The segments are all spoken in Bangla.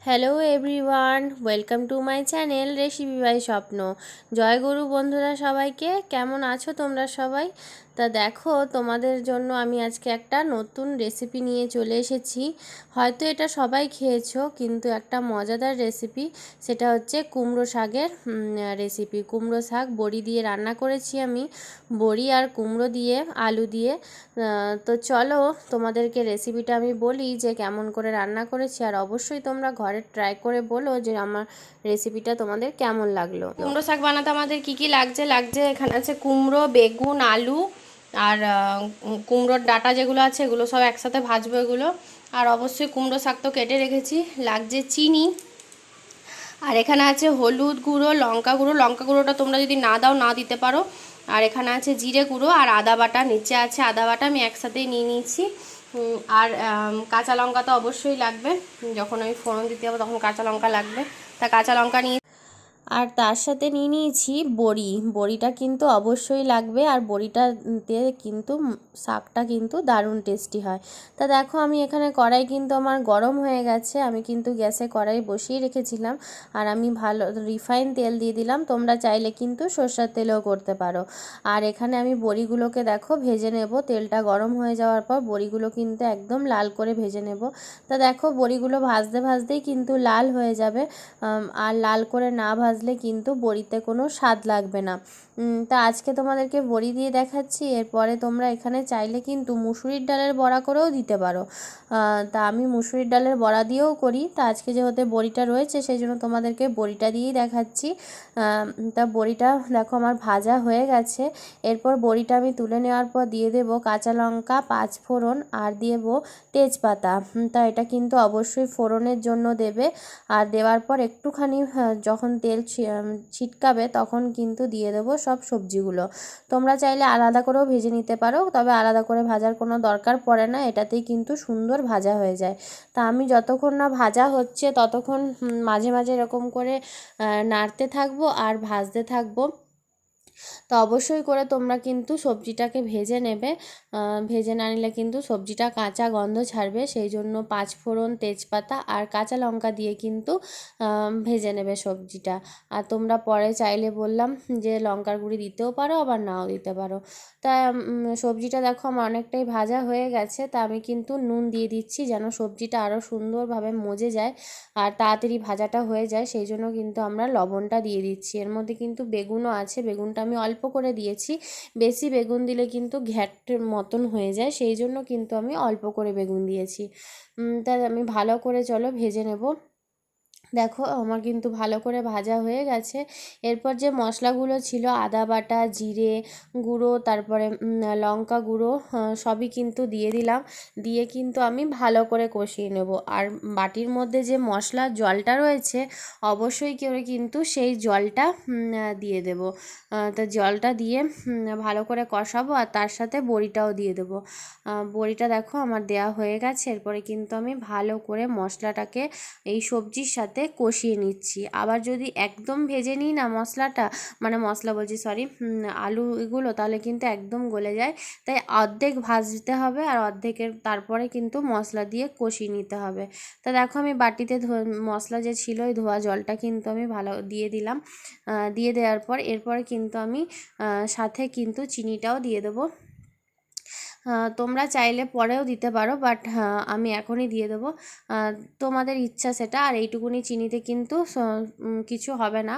Hello everyone, welcome to my channel recipe by Swapna. জয় গুরু বন্ধুরা, সবাইকে কেমন আছো তোমরা সবাই? তা দেখো, তোমাদের জন্য আমি আজকে একটা নতুন রেসিপি নিয়ে চলে এসেছি। হয়তো এটা সবাই খেয়েছো, কিন্তু একটা মজাদার রেসিপি। সেটা হচ্ছে কুমড়ো শাকের রেসিপি। কুমড়ো শাক বড়ি দিয়ে রান্না করেছি আমি, বড়ি আর কুমড়ো দিয়ে, আলু দিয়ে। তো চলো তোমাদেরকে রেসিপিটা আমি বলি যে কেমন করে রান্না করেছি, আর অবশ্যই তোমরা ঘরে ট্রাই করে বলো যে আমার রেসিপিটা তোমাদের কেমন লাগলো। কুমড়ো শাক বানাতে আমাদের কি কি লাগছে এখানে আছে কুমড়ো, বেগুন, আলু আর কুমড়োর ডাঁটা যেগুলো আছে এগুলো সব একসাথে ভাজবো এগুলো। আর অবশ্যই কুমড়ো শাক তো কেটে রেখেছি। লাগছে চিনি, আর এখানে আছে হলুদ গুঁড়ো, লঙ্কা গুঁড়ো। লঙ্কা গুঁড়োটা তোমরা যদি না দাও না দিতে পারো। আর এখানে আছে জিরে গুঁড়ো আর আদা বাটা, নিচে আছে আদা বাটা, আমি একসাথেই নিয়ে নিয়েছি। আর কাঁচা লঙ্কা তো অবশ্যই লাগবে, যখন আমি ফোড়ন দিতে যাবো তখন কাঁচা লঙ্কা লাগবে। তা কাঁচা লঙ্কা নিয়ে, আর তার সাথে নিয়ে নিয়েছি বড়ি। বড়িটা কিন্তু অবশ্যই লাগবে, আর বড়িটাতে কিন্তু শাকটা কিন্তু দারুণ টেস্টি হয়। তা দেখো, আমি এখানে কড়াই কিন্তু আমার গরম হয়ে গেছে। আমি কিন্তু গ্যাসে কড়াই বসিয়ে রেখেছিলাম, আর আমি ভালো রিফাইন তেল দিয়ে দিলাম। তোমরা চাইলে কিন্তু সরষের তেলেও করতে পারো। আর এখানে আমি বড়িগুলোকে দেখো ভেজে নেব। তেলটা গরম হয়ে যাওয়ার পর বড়িগুলো কিন্তু একদম লাল করে ভেজে নেব। তা দেখো, বড়িগুলো ভাজতে ভাজতেই কিন্তু লাল হয়ে যাবে। আর লাল করে না ভাজলে কিন্তু বড়িতে কোনো স্বাদ লাগবে না। তা আজকে তোমাদেরকে বড়ি দিয়ে দেখাচ্ছি। এরপরে তোমরা এখানে চাইলে কিন্তু মুসুরির ডালের বড়া করেও দিতে পারো। তা আমি মুসুরির ডালের বড়া দিয়েও করি। তা আজকে যেহেতু বড়িটা রয়েছে সেই জন্য তোমাদেরকে বড়িটা দিয়েই দেখাচ্ছি। তা বড়িটা দেখো আমার ভাজা হয়ে গেছে। এরপর বড়িটা আমি তুলে নেওয়ার পর দিয়ে দেবো কাঁচা লঙ্কা, পাঁচ ফোড়ন, আর দেবো তেজপাতা। তা এটা কিন্তু অবশ্যই ফোড়নের জন্য দেবে। আর দেওয়ার পর একটুখানি যখন তেল ছিটকাবে তখন কিন্তু দিয়ে দেবো সব সবজিগুলো। তোমরা চাইলে আলাদা করেও ভেজে নিতে পারো, তবে আলাদা করে ভাজার কোনো দরকার পড়ে না, এটাতেই কিন্তু সুন্দর ভাজা হয়ে যায়। তা আমি যতক্ষণ না ভাজা হচ্ছে ততক্ষণ মাঝে মাঝে এরকম করে নাড়তে থাকবো আর ভাজতে থাকবো। তো অবশ্যই করে তোমরা কিন্তু সবজিটাকে ভেজে নেবে। ভেজে না নিলে কিন্তু সবজিটা কাঁচা গন্ধ ছাড়বে, সেই জন্য পাঁচ ফোড়ন, তেজপাতা আর কাঁচা লঙ্কা দিয়ে কিন্তু ভেজে নেবে সবজিটা। আর তোমরা পরে চাইলে বললাম যে লঙ্কার গুঁড়ি দিতেও পারো, আবার নাও দিতে পারো। তা সবজিটা দেখো আমার অনেকটাই ভাজা হয়ে গেছে। তা আমি কিন্তু নুন দিয়ে দিচ্ছি যেন সবজিটা আরও সুন্দরভাবে মজে যায় আর তাড়াতাড়ি ভাজাটা হয়ে যায়, সেই জন্য কিন্তু আমরা লবণটা দিয়ে দিচ্ছি। এর মধ্যে কিন্তু বেগুনও আছে, বেগুনটা আমি অল্প করে দিয়েছি। বেশি বেগুন দিলে কিন্তু ঘ্যাট মতন হয়ে যায়, সেই জন্য কিন্তু আমি অল্প করে বেগুন দিয়েছি। তাই আমি ভালো করে চলো ভেজে নেব। দেখো আমার কিন্তু ভালো করে ভাজা হয়ে গেছে। এরপর যে মশলাগুলো ছিল আদা বাটা, জিরে গুঁড়ো, তারপরে লঙ্কা গুঁড়ো, সবই কিন্তু দিয়ে দিলাম। দিয়ে কিন্তু আমি ভালো করে কষিয়ে নেব। আর বাটির মধ্যে যে মশলার জলটা রয়েছে অবশ্যই করে কিন্তু সেই জলটা দিয়ে দেব। তো জলটা দিয়ে ভালো করে কষাবো, আর তার সাথে বড়িটাও দিয়ে দেবো। বড়িটা দেখো আমার দেয়া হয়ে গেছে। এরপরে কিন্তু আমি ভালো করে মশলাটাকে এই সবজির সাথে কষিয়ে নিচ্ছি। আবার যদি একদম ভেজে নিই না মশলাটা, মানে মশলা বলছি সরি, আলু এগুলো, তাহলে কিন্তু একদম গলে যায়। তাই অর্ধেক ভাজতে হবে আর অর্ধেকের তারপরে কিন্তু মশলা দিয়ে কষিয়ে নিতে হবে। তা দেখো আমি বাটিতে মশলা যে ছিল ওই ধোয়া জলটা কিন্তু আমি ভালো দিয়ে দিলাম। দিয়ে দেওয়ার পর এরপরে কিন্তু আমি সাথে কিন্তু চিনিটাও দিয়ে দেবো। তোমরা চাইলে পরেও দিতে পারো, বাট আমি এখনই দিয়ে দেবো। তোমাদের ইচ্ছা সেটা। আর এইটুকুনি চিনিতে কিন্তু কিছু হবে না,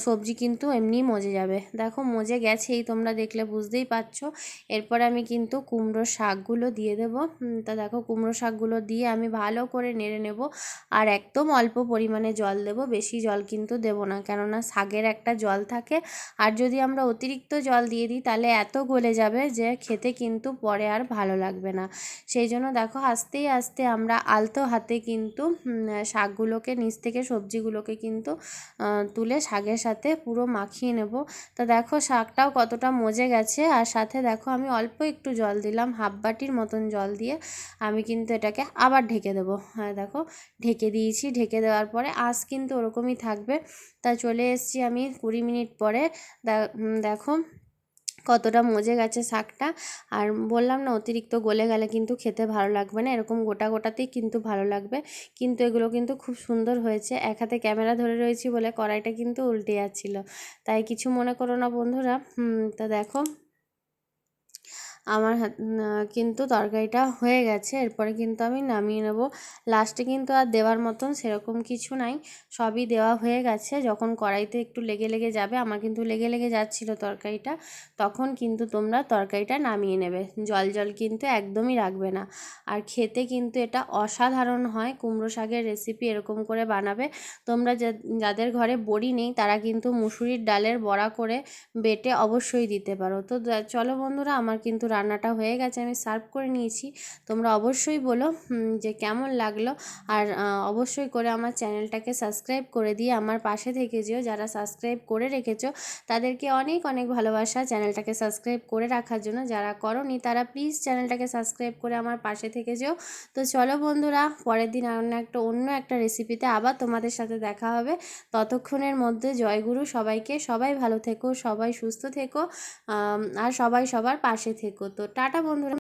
সবজি কিন্তু এমনিই মজে যাবে। দেখো মজে গেছেই, তোমরা দেখলে বুঝতেই পারছো। এরপরে আমি কিন্তু কুমড়োর শাকগুলো দিয়ে দেবো। তা দেখো কুমড়ো শাকগুলো দিয়ে আমি ভালো করে নেড়ে নেব। আর একদম অল্প পরিমাণে জল দেব, বেশি জল কিন্তু দেব না, কেননা শাকের একটা জল থাকে। আর যদি আমরা অতিরিক্ত জল দিয়ে দিই তাহলে এত গলে যাবে যে খেতে কিন্তু পরে আর ভালো লাগবে না। সেই জন্য দেখো আস্তে আস্তে আমরা আলতো হাতে কিন্তু শাকগুলোকে নিচ থেকে সবজিগুলোকে কিন্তু তুলে শাকের সাথে পুরো মাখিয়ে নেব। তো দেখো শাকটাও কতটা মজে গেছে। আর সাথে দেখো আমি অল্প একটু জল দিলাম, হাফ বাটির মতন জল দিয়ে আমি কিন্তু এটাকে আবার ঢেকে দেবো। হ্যাঁ দেখো ঢেকে দিয়েছি। ঢেকে দেওয়ার পরে আঁচ কিন্তু ওরকমই থাকবে। তা চলে এসেছি আমি 20 মিনিট পরে। দেখো কতটা মজে গেছে শাকটা। আর বললাম না, অতিরিক্ত গলে গেলে কিন্তু খেতে ভালো লাগবে না, এরকম গোটা গোটাতেই কিন্তু ভালো লাগবে। কিন্তু এগুলো কিন্তু খুব সুন্দর হয়েছে। এক হাতে ক্যামেরা ধরে রয়েছি বলে কড়াইটা কিন্তু উল্টে যাচ্ছিলো, তাই কিছু মনে করো না বন্ধুরা। তা দেখো আমার কিন্তু তরকারিটা হয়ে গেছে, এরপরে কিন্তু আমি নামিয়ে নেব। লাস্টে কিন্তু আর দেওয়ার মতন সেরকম কিছু নাই, সবই দেওয়া হয়ে গেছে। যখন কড়াইতে একটু লেগে লেগে যাবে, আমার কিন্তু লেগে লেগে যাচ্ছিলো তরকারিটা, তখন কিন্তু তোমরা তরকারিটা নামিয়ে নেবে। জল জল কিন্তু একদমই রাখবে না। আর খেতে কিন্তু এটা অসাধারণ হয়। কুমড়ো শাকের রেসিপি এরকম করে বানাবে। তোমরা যাদের ঘরে বড়ি নেই তারা কিন্তু মুসুরির ডালের বড়া করে বেটে অবশ্যই দিতে পারো। তো চলো বন্ধুরা, আমার কিন্তু রান্নাটা হয়ে গেছে, আমি সার্ভ করে নিয়েছি। তোমরা অবশ্যই বলো যে কেমন লাগলো। আর অবশ্যই করে আমার চ্যানেলটাকে সাবস্ক্রাইব করে দিয়ে আমার পাশে থেকে যেও। যারা সাবস্ক্রাইব করে রেখেছো তাদেরকে অনেক অনেক ভালোবাসা চ্যানেলটাকে সাবস্ক্রাইব করে রাখার জন্য। যারা করোনি তারা প্লিজ চ্যানেলটাকে সাবস্ক্রাইব করে আমার পাশে থেকে যেও। তো চলো বন্ধুরা, পরের দিন অন্য একটা রেসিপিতে আবার তোমাদের সাথে দেখা হবে। ততক্ষণের মধ্যে জয়গুরু সবাইকে। সবাই ভালো থেকো, সবাই সুস্থ থেকো, আর সবাই সবার পাশে থেকো। তো টাটা বন্ধুরা।